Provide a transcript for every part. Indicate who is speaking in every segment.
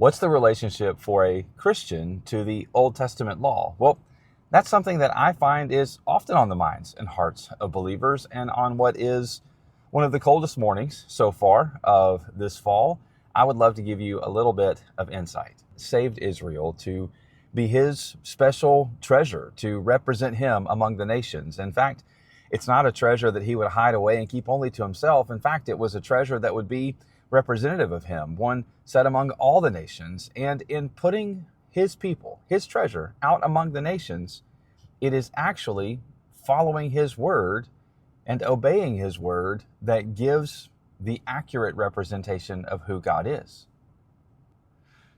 Speaker 1: What's the relationship for a Christian to the Old Testament law? Well, that's something that I find is often on the minds and hearts of believers. And on what is one of the coldest mornings so far of this fall, I would love to give you a little bit of insight. Saved Israel to be his special treasure, to represent him among the nations. In fact, it's not a treasure that he would hide away and keep only to himself. In fact, it was a treasure that would be representative of him, one set among all the nations. And in putting his people, his treasure, out among the nations, it is actually following his word and obeying his word that gives the accurate representation of who God is.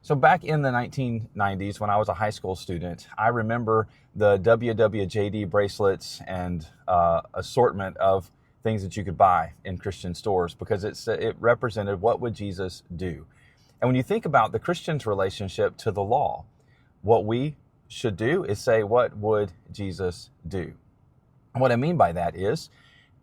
Speaker 1: So back in the 1990s, when I was a high school student, I remember the WWJD bracelets and assortment of things that you could buy in Christian stores because it represented what would Jesus do. And when you think about the Christian's relationship to the law, what we should do is say, what would Jesus do? And what I mean by that is,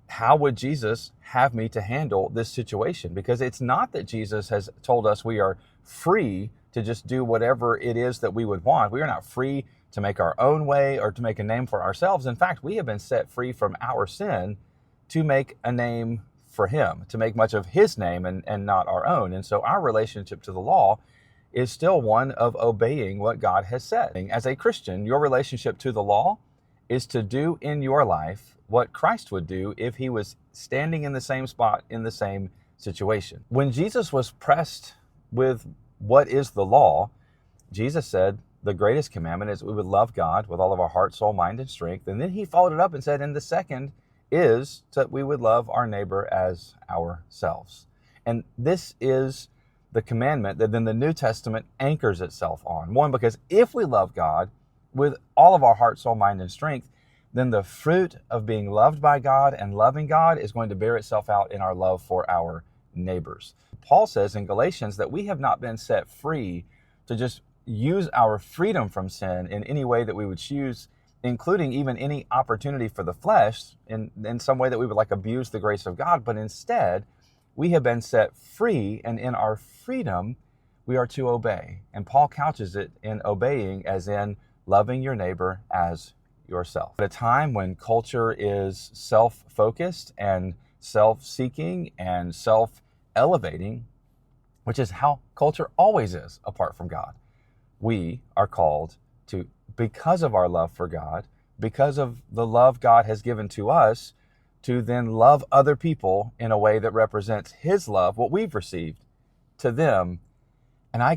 Speaker 1: how would Jesus have me to handle this situation? Because it's not that Jesus has told us we are free to just do whatever it is that we would want. We are not free to make our own way or to make a name for ourselves. In fact, we have been set free from our sin to make a name for him, to make much of his name and not our own. And so our relationship to the law is still one of obeying what God has said. As a Christian, your relationship to the law is to do in your life what Christ would do if he was standing in the same spot in the same situation. When Jesus was pressed with what is the law, Jesus said the greatest commandment is we would love God with all of our heart, soul, mind, and strength. And then he followed it up and said, and the second is that we would love our neighbor as ourselves. And this is the commandment that then the New Testament anchors itself on. One, because if we love God with all of our heart, soul, mind, and strength, then the fruit of being loved by God and loving God is going to bear itself out in our love for our neighbors. Paul says in Galatians that we have not been set free to just use our freedom from sin in any way that we would choose, including even any opportunity for the flesh in some way that we would like abuse the grace of God, but instead we have been set free, and in our freedom we are to obey. And Paul couches it in obeying as in loving your neighbor as yourself. At a time when culture is self-focused and self-seeking and self-elevating, which is how culture always is apart from God, we are called to, because of our love for God, because of the love God has given to us, to then love other people in a way that represents his love, what we've received, to them. And I